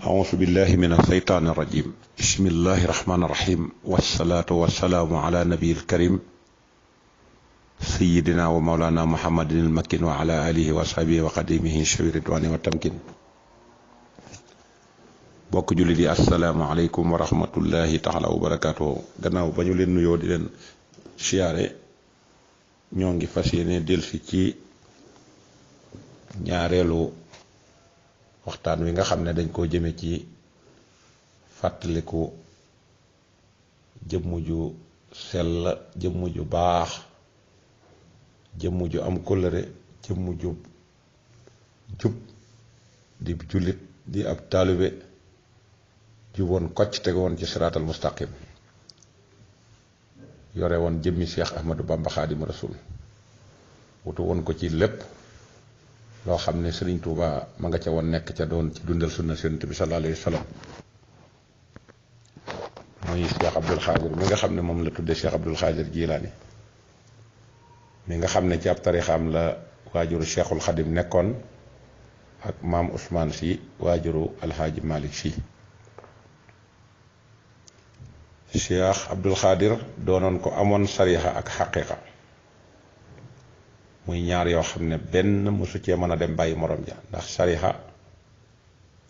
أعوذ بالله من الشيطان الرجيم بسم الله الرحمن الرحيم والصلاة والسلام على نبي الكريم سيدنا ومولانا محمد المكين وعلى آله وصحبه وقديمه شوي رضوان والتمكين bokk jullit yi asalaamaaleykum wa rahmatullahi taala wa barakaatu gannaaw ba ñu leen nuyoo di leen siyaare ñoo ngi fas yéene delsi ci ñaareelu waxtaan wi nga xam ne dañ koo jëme ci fàttaliku jëmm ju sell jëmm ju baax jëmm ju am kóllëre jëmm ju jub di jullit di ab taalibe juboon kocc tege woon ci siraatal mustaqim yore woon jëmmi Cheikh Ahmadou Bamba Xaadimu Rasuul wutu woon ko ci lépp loo xam ne Sëriñ Tuuba ma nga ca woon nekk ca doon ci dundal sunna Yonent bi sallallahu alayhi wa sallam mooy Cheikh Abdul Xaadir mi nga xam ne moom la tudde Cheikh Abdul Xaadir Jilaani mi nga xam ne ci ab tarixaam la waajuru Cheikhul Xadim nekkoon ak maam Ousmane si waajuru Alxaaji Malik si Cheikh Abdul Xaadir doonoon ko amoon sariixa ak xaqiiqa muy ñaar yoo xam ne benn mosu cee mën a dem bàyyi morom ja ndax sariixa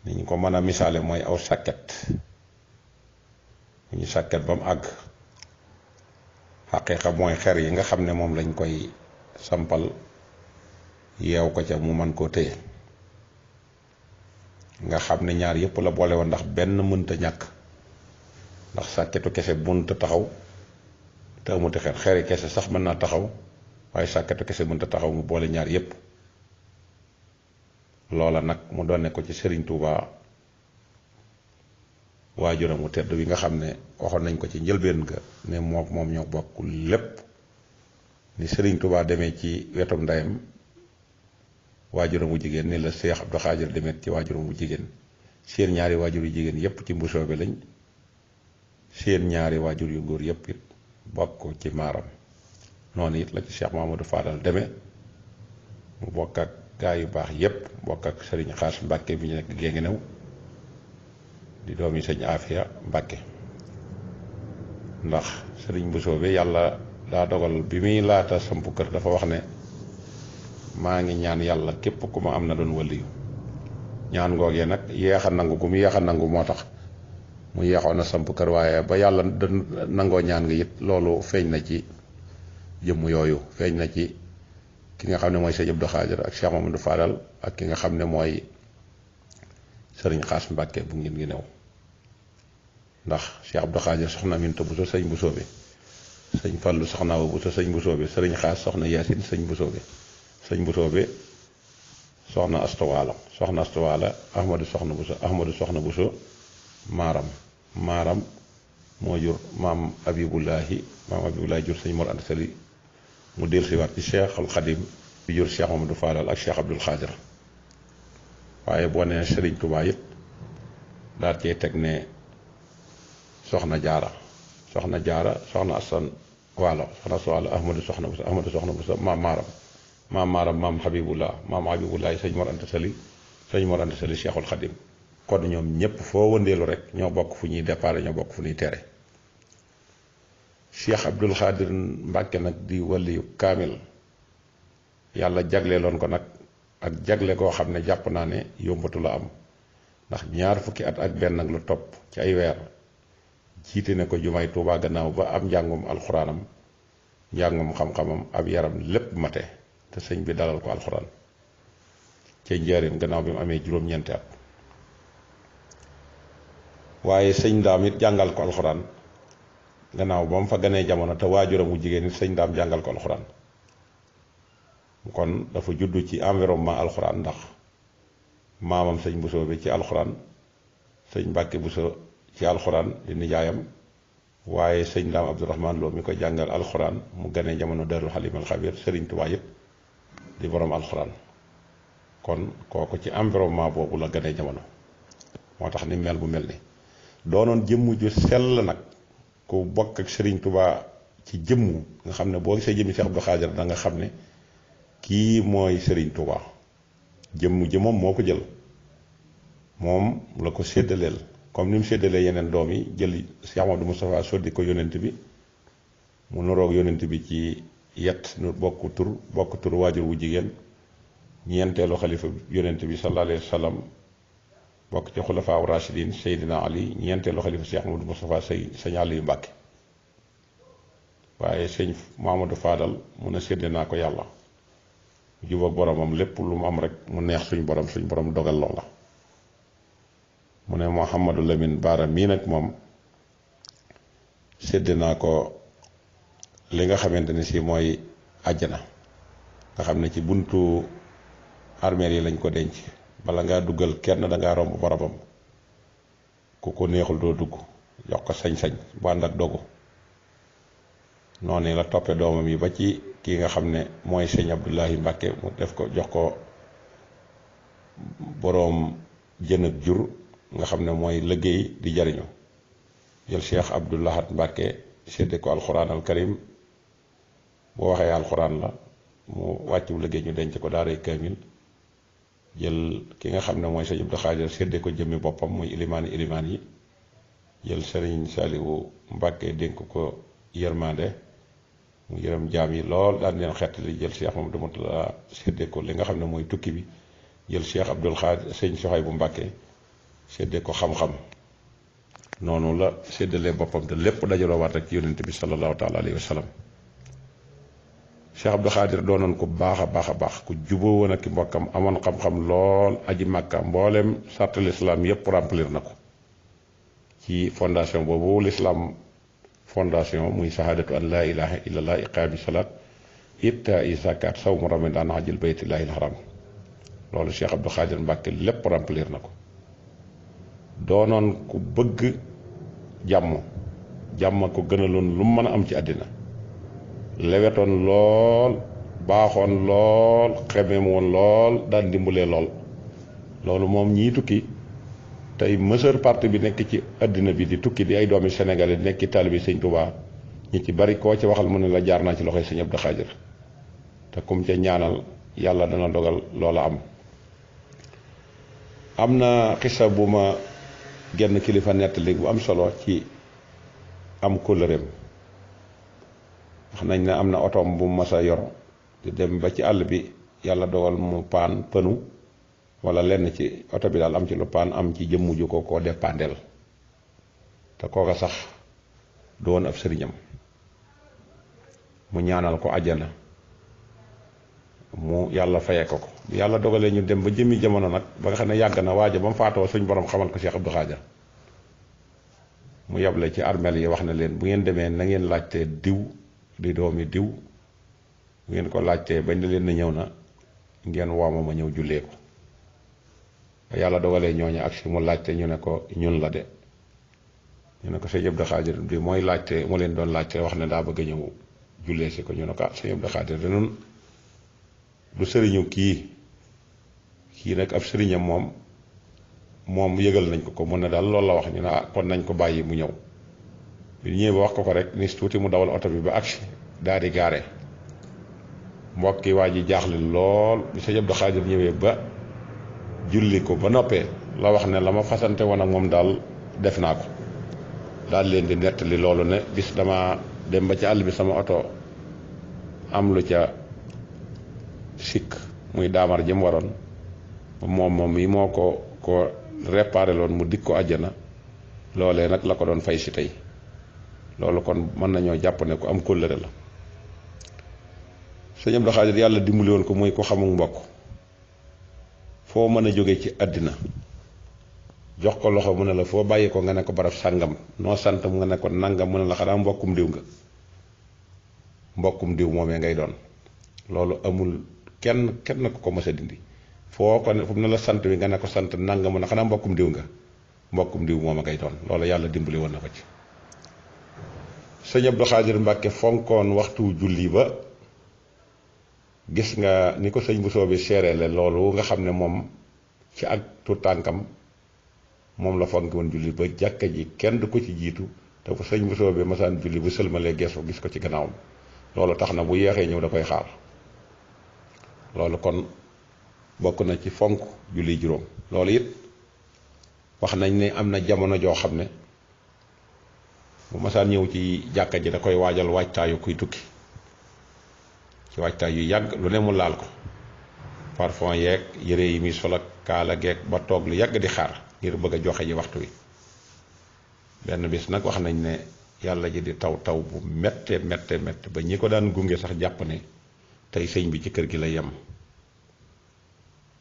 ni ñu ko mën a misaale mooy aw sàkket bu ñu sàkket ba mu àgg xaqiiqa mooy xer yi nga xam ne moom lañ koy sampal yeew ko ca mu mën koo téye nga xam ne ñaar yépp la boole woon ndax benn mënta ñàkk ndax sàkketu kese mënta taxaw te amuti xer xeri kese sax mën naa taxaw waaye sàkketu kese mënta taxaw mu boole ñaar yépp loola nag mu doone ko ci Serigne Touba waajuram mu tedd wi nga xam ne waxoon nañ ko ci njëlbeen ga ne moom ñoo bokk lépp ni Serigne Touba demee ci wetum ndeyam waajuram mu jigéen ni la Cheikh Abdou Khadir demee ci waajuram mu jigéen seen ñaari waajur yu jigéen yépp ci mbusoo bi lañ seen ñaari waajur yu góor yépp it bokk ci maaram noonu it la ci Cheikh Mamadou Fadal demee mu bokk ak gaa yu baax yépp bokk ak sëriñ Xaas Mbàkke bi ñu nekk Génginew di doomi sëñ Afia Mbàkke ndax sëriñ Bousso bi yàlla daa dogal bi muy laata sampu kër dafa wax ne maa ngi ñaan yàlla képp ku ma am na doon waliyu ñaan googee nag yeex a nangu gu mu yeex a nangu moo tax mu yeexoon a samp kër waaye ba yàlla nangoo ñaan nga it loolu feeñ na ci jëmm yooyu feeñ na ci ki nga xam ne mooy sëñ Abdou Khadir ak Cheikh Mamadou Fadal ak ki nga xam ne mooy sëriñ Xaas Mbàkke bu ngeen gi new ndax Cheikh Abdou Khadir soxna Minta Bousso sëñ Bousso bi sëñ Fallu soxna Awa Bousso sëñ Bousso bi sëriñ Xaas soxna Yaasin sëñ Bousso bi sëñ Bousso bi soxna Astuwaala Ahmadu soxna Bousso maaram moo jur maam Abibullahi jur sëñ Mor Anta Sali mu del si waat ci Cheikhul Xadim bi jur Cheikh Mamadou Fadal ak Cheikh Abdul Xaadir waaye boo nee Sëriñ Tuubaa it daal cee teg ne soxna jaara soxna Asan Waalo Ahmadu soxna Buso maam maaram maam Habibullahi sëñ Mor Anta Sali Cheikhul Xadim kon ñoom ñëpp foo wëndeelu rek ñoo bokk fu ñuy déparé ñoo bokk fu ñuy tere Cheikh Abdul Xaadir Mbàkke nag di waliyu kaamil yàlla jagleeloon ko nag ak jagle koo xam ne jàpp naa ne yombatu la am ndax ñaar fukki at ak benn ak lu topp ci ay weer jiite ne ko jumaay Tuubaa gannaaw ba am njàngum alxuraanam njàngum xam-xamam ab yaram lépp mate te sëñ bi dalal ko alxuraan ca njaareem gannaaw bi mu amee juróom-ñeenti at waaye sëñ daam it jàngal ko alxuraan gannaaw ba mu fa ganee jamono te waajuram wu jigéen it sëñ daam jàngal ko alxuraan kon dafa juddu ci environnement alxuraan ndax maamam sëñ Bousso bi ci alxuraan sëñ Mbàkke Bousso ci alxuraan di nijaayam waaye sëñ daam Abdourahman Lo mi ko jàngal alxuraan mu ganee jamono Daarul Xalim al Xabir Sëriñ Tuubaa it di borom alxuraan kon kooku ci environnement boobu la ganee jamono moo tax ni mel bu mel ni doonoon jëmm ju sell nag ku bokk ak Serigne Touba ci jëmm nga xam ne boo gisee jëmmi Cheikh Abdou Khadir da nga xam ne kii mooy Serigne Touba jëmm jëmmam moo ko jël moom la ko séddaleel comme ni mu séddalee yeneen doom yi jël Cheikh Amadou Moustapha soddi ko yonent bi mu nuroog yonent bi ci yet nu bokk tur waajur wu jigéen ñeenteelu xalifa yonent bi sallallahu alayhi wa sallam bokk ci xulafaa rashidin Seydina Ali ñeenteelu xalifa Cheikh Amadou Moustapha sëñ Aliou Mbàkke waaye sëñ Mamadou Fadal mun a sédde naa ko yàlla mu jubóog boromam lépp lu mu am rek mu neex suñ borom dogal loola mu ne Mouhamadou Lamine Baara mii nag moom sédde naa ko li nga xamante ni si mooy àjjana nga xam ne ci buntu armeel yi lañ ko denc bala ngaa duggal kenn dangaa romb barabam ku ko neexul doo dugg jox ko sañ-sañ bu ànd ak dogu noonu la toppe doomam yi ba ci kii nga xam ne mooy sëñ Abdoulahi Mbàkke mu def ko jox ko boroom jën ak jur nga xam ne mooy liggéey di jariñu jël Cheikh Abdoulahat Mbàkke sédde ko alxuraan al karim boo waxee alxuraan la mu wàccu liggéey ñu denc ko daaray kaamil jël ki nga xam ne mooy sëñ Abdou Xaadir sédde ko jëmmi boppam muy ilimaan yi jël sëriñ Saliwu Mbàkke dénk ko yërmande mu yërëm jaam yi lool daan leen xettali jël Cheikh Mamadou Moutala sédde ko li nga xam ne mooy tukki bi jël Cheikh Abdoul Xaadir sëñ Soxaybu Mbàkke sédde ko xam-xam noonu la séddalee boppam te lépp dajaloo waat rek ci yonent bi sallallahu taala alayhi wa sallam Cheikh Abdou Xaadir doonoon ko baax a baax ku juboo woon ak ki mbokkam amoon xam-xam lool aji màkka mboolem sartu l'islam yépp remplir na ko ci fondation boobu l'islam fondation muy shahadatu an laa ilaha illallah iqaami salaat itaa zakat sawmu ramadan hajjul baytillahi alharam loolu Cheikh Abdou Xaadir Mbàkke lépp remplir na ko doonoon ku bëgg jàmm ko gënaloon lu mu mën a am ci àddina lewetoon lool baaxoon lool xemem woon lool daan dimbalee lool loolu moom ñii tukki tey majeure partie bi nekk ci àddina bi di tukki di ay doomi sénégalais nekk ci taalibi sëñ Tuubaa ñi ci bari koo ci waxal mu ne la jaar naa ci loxoy sëñ Abdou Xaadir te kum ca ñaanal yàlla dana dogal loola am na xisa bu ma genn kilifa nettali bu am solo ci am kóllëreem wax nañ ne am na otoom bu mas a yor di dem ba ci àll bi yàlla dogal mu paan pënu wala lenn ci oto bi daal am ci lu paan am ci jëmm ju ko déppandeel te kooka sax doon ab sëriñam mu ñaanal ko àjjana mu yàlla fayee ko bi yàlla dogalee ñu dem ba jëmmi jamono nag ba nga xam ne yàgg na waaja ba mu faatoo suñ borom xamal ko Cheikh Abdou Xaadir mu yable ci armeel yi wax na leen bu ngeen demee na ngeen laajtee diw di doomi diw bu ngeen ko laajtee bañ na leen na ñëw na ngeen wooma ma ñëw jullee ko ba yàlla dogalee ñooñu ak si mu laajte ñu ne ko ñun la de ñu ne ko sëñ Abdou Xaadir bi mooy laajte mu leen doon laajte wax ne daa bëgg a ñëw jullee si ko ñu ne ko sëñ Abdou Xaadir de nun du sëriñu kii nag ab sëriñam moom yëgal nañ ko mun ne daal loolu la wax ñu ne kon nañ ko bàyyi mu ñëw bi ñëwee ba wax ko rek ni tuuti mu dawal oto bi ba agsi daal di gaare mbokki waa ji jaaxle lool bi sëñ Abdou Xaadir ñëwee ba julli ko ba noppee la wax ne la ma fasante woon ak moom daal def naa ko daal leen di nettali loolu ne bis dama dem ba ci àll bi sama oto am lu ca sikk muy daamar ji mu waroon moom yi moo ko réparé loon mu dik ko àjjana loolee nag la ko doon fay si tey loolu kon mën nañoo jàpp ne ko am kóllëre la sëñ Abdou Xaadir yàlla dimbali woon ko muy ko xamul mbokk foo mën a jóge ci àddina jox ko loxo mu ne la foo bàyyi ko nga ne ko barab sàngam noo sant mu nga ne ko nangam mu ne la xanaa mbokkum diw nga mbokkum diw moomee ngay doon loolu amul kenn ko mës a dindi foo ko ne fu mu ne la sant wi nga ne ko sant nangam mu ne xanaa mbokkum diw nga mbokkum diw moom a ngay doon loolu yàlla dimbali woon na ko ci sëñ Abdou Xaadir Mbàkke fonkoon waxtu julli ba gis nga ni ko sëñ bu soobi seereele loolu nga xam ne moom ci ak tu tànkam moom la fonk woon julli ba jàkka ji kenn du ko ci jiitu te fu sëñ bu soobi masaan julli bu sëlmalee geesu gis ko ci gannaawam loolu tax na bu yeexee ñëw da koy xaar loolu kon bokk na ci fonk julli juróom loolu it wax nañ ne am na jamono joo xam ne bu masaan ñëw ci jàkka ji da koy waajal waajtaayu kuy tukki ci waajtaay yu yàgg lu ne mu laal ko parfum yeeg yére yi muy sol ak kaala geeg ba toog lu yàgg di xaar ngir bëgg a joxe ji waxtu wi benn bis nag wax nañ ne yàlla ji di taw taw bu mette mette mette ba ñi ko daan gunge sax jàpp ne tey sëñ bi ci kër gi la yem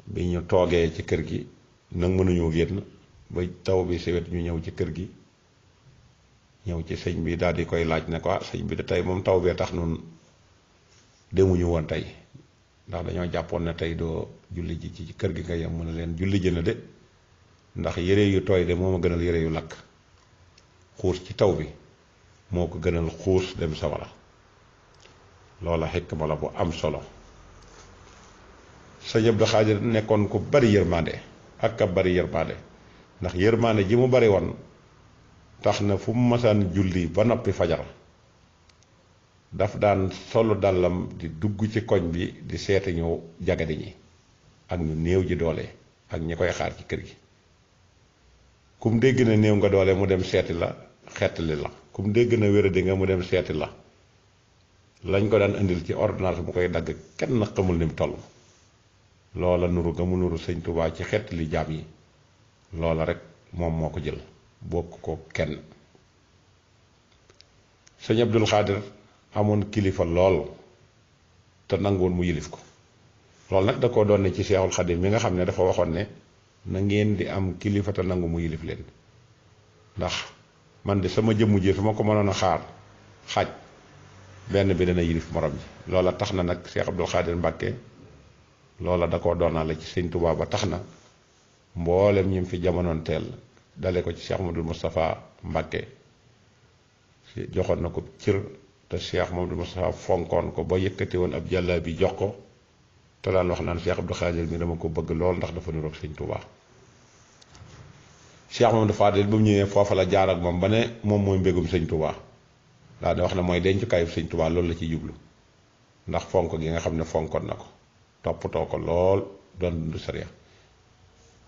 bi ñu toogee ci kër gi nag mënuñoo génn ba taw bi siwet ñu ñëw ci kër gi ñëw ci sëñ bi daal di koy laaj ne ko sëñ bi de tey moom taw bee tax nun demuñu woon tey ndax dañoo jàppoon ne tey doo julli ji ci kër gi nga yem mu ne leen julli ji na de ndax yére yu tooy de moo ma gënal yére yu lakk xuus ci taw bi moo ko gënal xuus dem sawara loola xikma la bu am solo sëñ Abdou Khadir nekkoon ku bari yërmande ak a bari yërmande ndax yërmande ji mu bari woon tax na fu mu masaan julli ba noppi fajar daf daan solu dàllam di dugg ci koñ bi di seeti ñu jagadi ñi ak ñu néew ji doole ak ñi koy xaar ci kër gi kum dégg na néew nga doole mu dem seeti la xettali la kum dégg na wéradi nga mu dem seeti la lañ ko daan indil ci ordonnance mu koy dagg kenn xamul ni mu toll loola nuru ga mu nuru sëñ Tuubaa ci xettali jaam yi loola rek moom moo ko jël bokk ko kenn sëñ Abdul Xaadir amoon kilifa lool te nangoon mu yilif ko loolu nag da koo doon ne ci Seexul Xadim mi nga xam ne dafa waxoon ne na ngeen di am kilifa te nangu mu yilif leen ndax man de sama jëmmu ji su ma ko mënoon a xaaj benn bi dana yilif morom ji loola tax na nag Cheikh Abdul Xaadir Mbàkke loola da koo doonaale ci sëñ Tuubaa ba tax na mboolem ñi fi jamonoon teel dale ko ci Cheikh Mamadou Moustapha Mbàkke joxoon na ko cër te Cheikh Mamadou Moustapha fonkoon ko ba yëkkati woon ab jàlla bi jox ko te daan wax naan Cheikh Abdou Khadir mi dama ko bëgg lool ndax dafa niroog sëñ Touba Cheikh Mamadou Fadil ba mu ñëwee foofa la jaar ak moom ba ne moom mooy mbégum sëñ Touba daa di wax ne mooy dencukaayu sëñ Touba loolu la ci jublu ndax fonk gi nga xam ne fonkoon na ko toppatoo ko lool doon dund sariya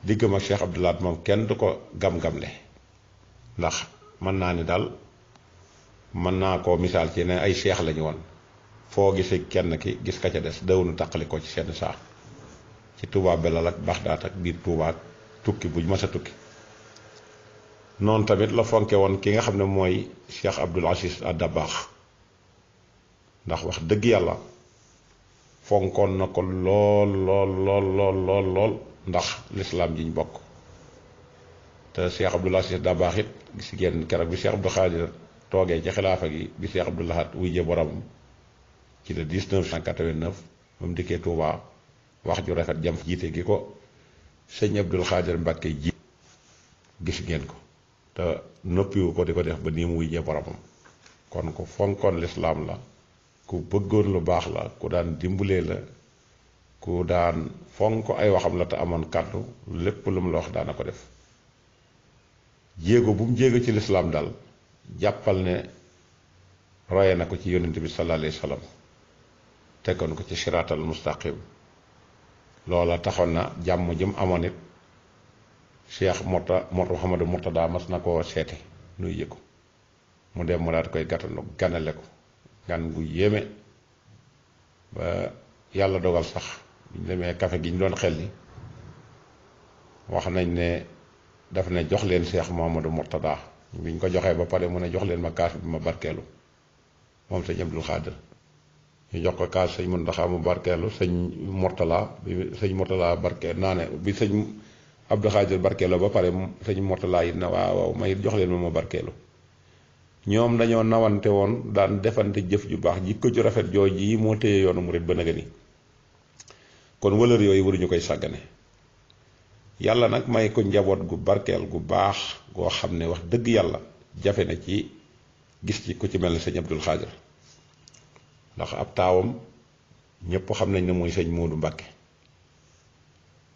diggam ak Cheikh Abdou Lahad moom kenn du ko gam-gamle ndax mën naa ni daal mën naa koo misaal ci ne ay cheikh lañu woon foo gisee kenn ki gis ka ca des dawunu taqali ko ci seen saa ci Touba Belal ak Baxdaat ak biir Touba ak tukki buñ mës a tukki noonu tamit la fonke woon ki nga xam ne mooy Cheikh Abdoul Aziz Dabakh ndax wax dëgg yàlla fonkoon na ko lool lool lool lool lool lool ndax lislaam ji ñu bokk te Cheikh Abdoul Aziz Dabakh it gis ngeen keroog bi Cheikh Abdou Khadir toogee ci xilaafa gi bi Cheikh Abdou Lahad wujje borom ci le 1989 ba mu dikkee Touba wax ju rafet jam jiite gi ko sëñ Abdul Xaadir Mbàkke ji gis ngeen ko te noppiwu ko di ko def ba nii mu wujjee boromam kon ku fonkoon lislaam la ku bëggoon lu baax la ku daan dimbalee la ku daan fonk ay waxam la te amoon kàddu lépp lu mu la wax daana ko def jéego bu mu jéego ci lislaam daal jàppal ne roye na ko ci yonent bi sallallahu alayhi wa sallam teggoon ko ci siraatal mustaqim loola taxoon na jàmm jëm amoon it Cheikh Mouhamadou Mourtada mas na koo seeti nuy yëgu mu dem mu daal koy gàttanu ganale ko gan gu yéeme ba yàlla dogal sax ñu demee café gi ñu doon xelli wax nañ ne daf ne jox leen Cheikh Mouhamadou Mourtada biñ ko joxee ba pare mu ne jox leen ma kaas bi ma barkeelu moom sëñ Abdul Xaadir ñu jox ko kaas sëñ Muntaxa mu barkeelu sëñ Mourtala bi sëñ Mourtala barkeel naa ne bi sëñ Abdul Xaadir barkeelu ba pare sëñ Mourtala it na waaw may jox leen ma barkeelu ñoom dañoo nawante woon daan defante jëf ju baax jikko ju rafet jooj yi moo téye yoonu murit ba naga ni kon wëlër yooyu waruñu koy sàggane yàlla nag may ko njaboot gu barkeel gu baax goo xam ne wax dëgg yàlla jafe na ci gis ci ku ci mel ne sëñ Abdul Xaadir ndax ab taawam ñëpp xam nañ ne mooy sëñ Moodu Mbàkke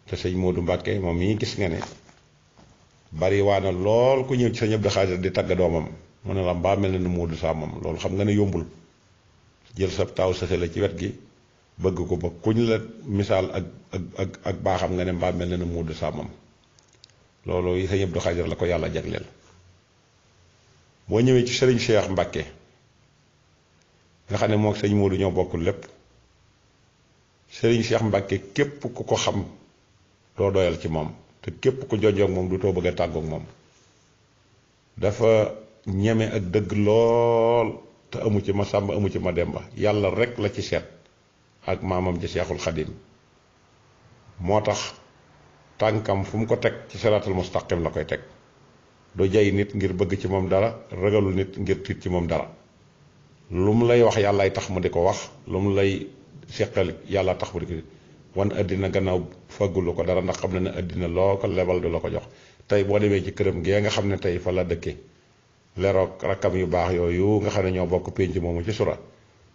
te sëñ Moodu Mbàkke moom mii gis nga ne bari waa na lool ku ñëw ci sëñ Abdul Xaadir di tagg doomam mu ne la mbaa mel na ni Moodu saa moom loolu xam nga ne yombul jël sa taaw sëse la ci wet gi bëgg ko ba kuñ la misaal ak baaxam nga ne mbaa mel na ni Moodu saa moom loolu yi sëñ Abdou Khadir la ko yàlla jagleel. boo ñëwee ci sëriñ Cheikh Mbacke nga xam ne moom sëñ Modou ñoo bokkul lépp, sëriñ Cheikh Mbacke képp ku ko xam doo doyal ci moom, te képp ku jonjoog moom du too bëgg a tàggoog moom. dafa ñeme ak dëgg lool te amu ci ma sàmba amu ci ma demba, yàlla rek la ci seet ak maamam ci Seexul Xadim. moo tax tànkam fu mu ko teg ci siraatal mustaqim la koy teg. du jay nit ngir bëgg ci moom dara, ragalul nit ngir tiit ci moom dara. lu mu lay wax yàllaay tax mu di ko wax, lu mu lay seqal yàlla tax mu di ko wan àddina gannaaw faggulu ko dara, ndax xam na ne àddina loo ko lebal du la ko jox. tey boo demee ci këram gee nga xam ne tey fa la dëkke leroog rakkam yu baax yooyu nga xam ne ñoo bokk pénc moomu ci sura,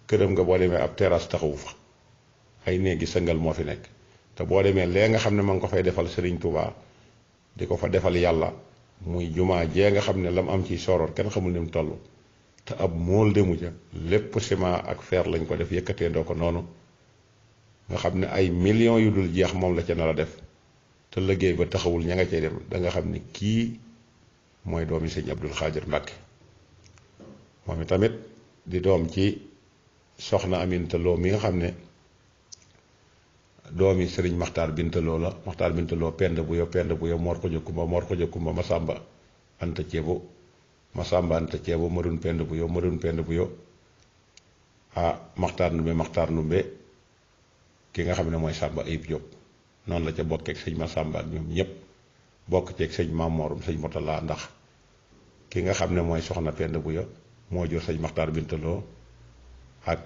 këram nga boo demee ab terrasse taxawu fa, ay néegi sëngal moo fi nekk. te boo demee lee nga xam ne ma ngi ko fay defal Serigne Touba di ko fa defal yàlla, muy jumaa jee nga xam ne lam am ci soroor kenn xamul ni mu toll, te ab mool demu ca, lépp ciment ak fer lañ ko def yëkkatee doo ko noonu, nga xam ne ay millions yu dul jeex moom la ca nar a def, te liggéey ba taxawul ña nga cay dem. da nga xam ni kii mooy doomi sëñ Abdou Khadir Mbacke. moom itamit di doom ci soxna Aminta Lo mi nga xam ne doomi sëriñ Maxtaar Bintaloo la. Maxtaar Bintaloo pend bu yo Mor ko jëkkumba Masamba Anta Ceebo, Masamba Anta Ceebo Madun pend bu yo Maxtaar Ndumbe ki nga xam ne mooy Samba Ayib Diop. noonu la ca bokkeek sëñ Masamba ak ñoom ñëpp, bokk ceeg sëñ Mamorum sëñ Motala, ndax ki nga xam ne mooy soxna pend bu yo moo jur sëñ Maxtaar Bintaloo, ak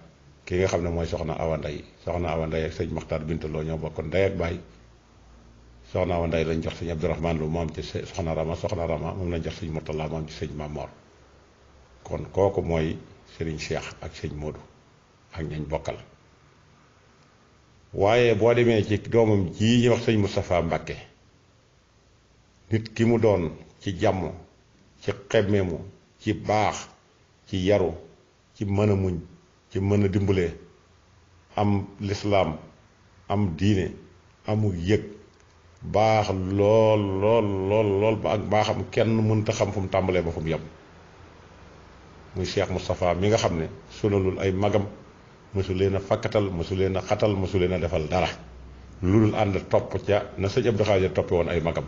ki nga xam ne mooy soxna Awa Nday. soxna Awa Nday ak sëñ Maxtaar Bintaloo ñoo bokk ndey ak baay. soxna Awa Nday lañ jox sëñ Abdourahman Lo moom ci soxna Rama moom lañ jox sëñ Murtala moom ci sëñ Mamor. kon kooku mooy sëriñ Cheikh ak sëñ Modou ak ñañ bokkal. waaye boo demee ci doomam ji ñuy wax sëñ Moustapha Mbacke, nit ki mu doon ci jàmm, ci xemmeemu, ci baax, ci yaru, ci mën a muñ, ci mën a dimbalee, am lislaam, am diine, amul yëg, baax lool ba ak baaxam kenn mënta xam fu mu tàmbalee ba fu mu yem. muy Cheikh Moustapha mi nga xam ne sonalul ay magam, mësu leen a fakkatal, mësu leen a xatal, mësu leen a defal dara, lu dul ànd topp ca na sëñ Abdou Khadir toppe woon ay magam.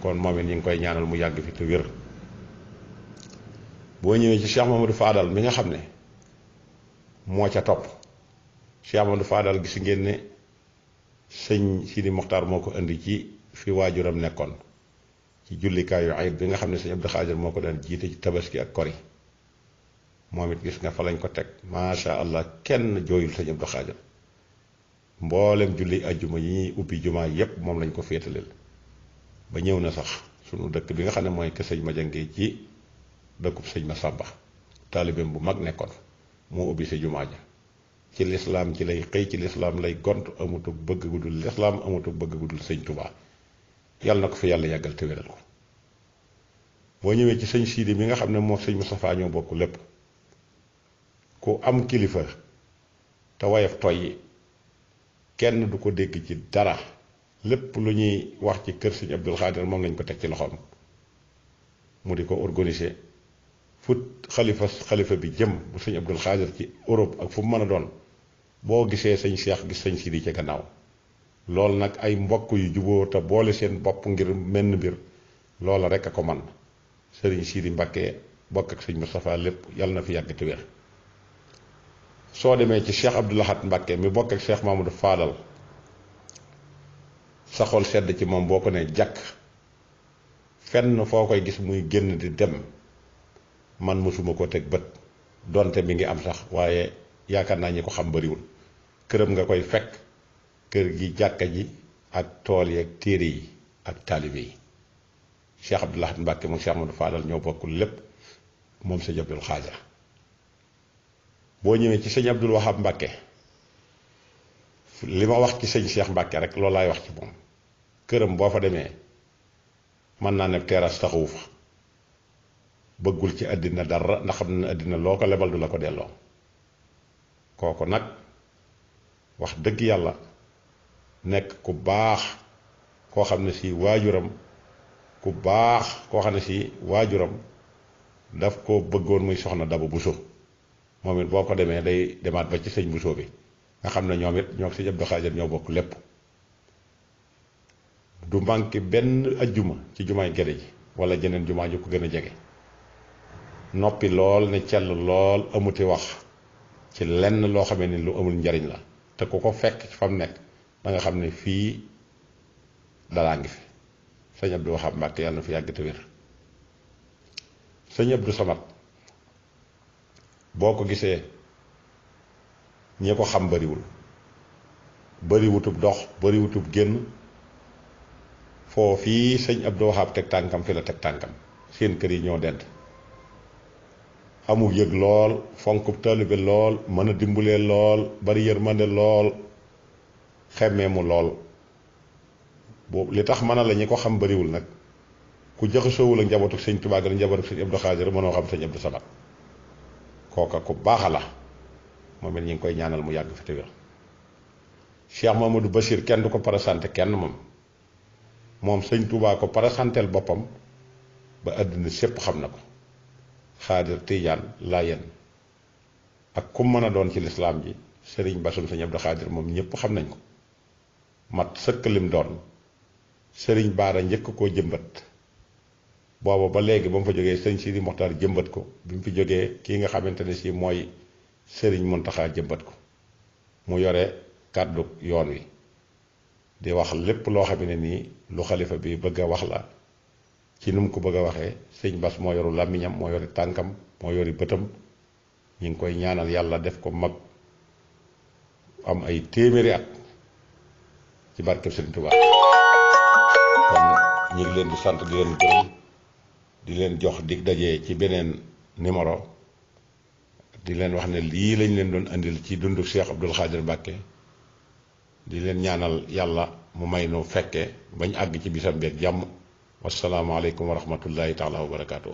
kon moom it ñu ngi koy ñaanal mu yàgg fi te wér. boo ñëwee ci Cheikh Mamadou Fadal mi nga xam ne moo ca topp, Cheikh Mamadou Fadal gis ngeen ne sëñ Sidi Mokhtar moo ko indi ci fi waajuram nekkoon, ci jullikaayu ayit bi nga xam ne sëñ Abdou Khadir moo ko daan jiite ci tabaski ak kori. moom it gis nga fa lañ ko teg, macha allah, kenn jooyul sëñ Abdou Khadir. mboolem julli ajjuma yi ñuy ubbi jumaa yépp moom lañ ko féetaleel. ba ñëw na sax sunu dëkk bi nga xam ne mooy kër sëñ Madiangue ci dëkkub sëñ Masamba, taalibeem bu mag nekkoon moo ubbi si jumaa ja. ci lislaam ci lay xëy, ci lislaam lay gont, amutug bëgg gu dul lislaam, amutug bëgg gu dul sëñ Touba. yàlla na ko fi yàlla yàggal te wéral ko. boo ñëwee ci sëñ Sidi mi nga xam ne moo sëñ Moustapha ñoo bokk lépp, ku am kilifa te woyof toy, kenn du ko dégg ci dara. lépp lu ñuy wax ci kër sëñ Abdou Khadir moom lañ ko teg ci loxoom, mu di ko organiser. fut xalifa bi jëm bu sëñ Abdou Khadir ci Europe ak fu mu mën a doon, boo gisee sëñ Cheikh gis sëñ Sidi ci gannaaw. loolu nag ay mbokk yu juboo te boole seen bopp ngir menn mbir, loola rek a ko man. sëriñ Sidi Mbacke bokk ak sëñ Moustapha lépp, yàlla na fi yàgg te wér. soo demee ci Cheikh Abdou Lahad Mbacke mi bokk ak Cheikh Mamadou Fadal, sa xol sedd ci moom boo ko ne jàkk. fenn foo koy gis muy génn di dem man mosuma ko teg bët, donte mi ngi am sax, waaye yaakaar naa ñi ko xam bariwul. këram nga koy fekk, kër gi, jàkka ji ak tool yi ak téere yi ak taalibe yi. Cheikh Abdou Lahad Mbacke moom Cheikh Mamadou Fadal ñoo bokkul lépp, moom sëñ Abdou Khadir. boo ñëwee ci sëñ Abdou Wahab Mbacke, li ma wax ci sëñ Cheikh Mbacke rek loolu laay wax ci moom. këram boo fa demee mën naa ne terrasse taxawu fa, bëggul ci àddina dara, ndax xam na àddina loo ko lebal du la ko delloo. kooku nag wax dëgg yàlla nekk ku baax, koo xam ne si waajuram ku baax koo xam ne si waajuram daf ko bëggoon muy soxna Daba Bousso moom it boo ko demee day demaat ba ci sëñ Bousso bi nga xam ne ñoom it ñoo sëñ Abdou Khadir ñoo bokk lépp du manqué benn ajjuma ci jumaay gede ji wala jeneen jumaa ju ko gën a jege noppi lool ne cell lool amuti wax ci lenn loo xamee ni lu amul njariñ la te ku ko fekk ci fa mu nekk da nga xam ne fii dalaa ngi fi sëñ Abdou Wahab Mbàkke yàlla na fi yàgg te wér sëñ Abdou Samad boo ko gisee ñi ko xam bariwul bariwutub dox bariwutub génn foofii sëñ Abdou Wahab teg tànkam fi la teg tànkam seen kër yi ñoo dend amul yëg lool fonkub taalibe lool mën a dimbulee lool bari yërmande lool xemmee mu lool boobu li tax mën a la ñi ko xam bariwul nag ku jaxasoowul ak njabootu sëñ Tuubaa ak njabootu sëñ Abdou Khadir mënoo xam sëñ Abdou Samad kooka ku baaxa la moom it ñu ngi koy ñaanal mu yàgg fi te wér Cheikh Mamadou Bachir kenn du ko parasanté kenn moom sëñ Tuubaa ko parasanteel boppam ba àddina sépp xam na ko Xaadir Tijaan Laayeen ak kum mën a doon ci lislaam ji sëriñ Basum sëñ Abdou Khadir moom ñëpp xam nañ ko mat sëkk lim doon sëriñ Baara njëkk koo jëmbat booba ba léegi ba mu fa jógee sëriñ Sidi Moxtaar jëmbat ko bi mu fi jógee kii nga xamante ne si mooy sëriñ Muntaxa jëmbat ko mu yore kàddu yoon wi di wax lépp loo xam ne nii lu xalifa bi bëgg a wax la ci nu mu ko bëgg a waxee sëñ Bas moo yoru làmmiñam moo yori tànkam moo yori bëtam ñu ngi koy ñaanal yàlla def ko mag am ay téeméeri at ci barkeb Sëriñ Tuubaa kon ñu ngi leen di sant di leen gërëm di leen jox dig daje ci beneen numéro di leen wax ne lii lañ leen doon andil ci dundu Cheikh Abdoul Khadir Mbàkke di leen ñaanal yàlla mu may nu fekke bañ àgg ci bisam beeg jàmm wasalaamaaleykum wa rahmatullahi taala wa barakaatu.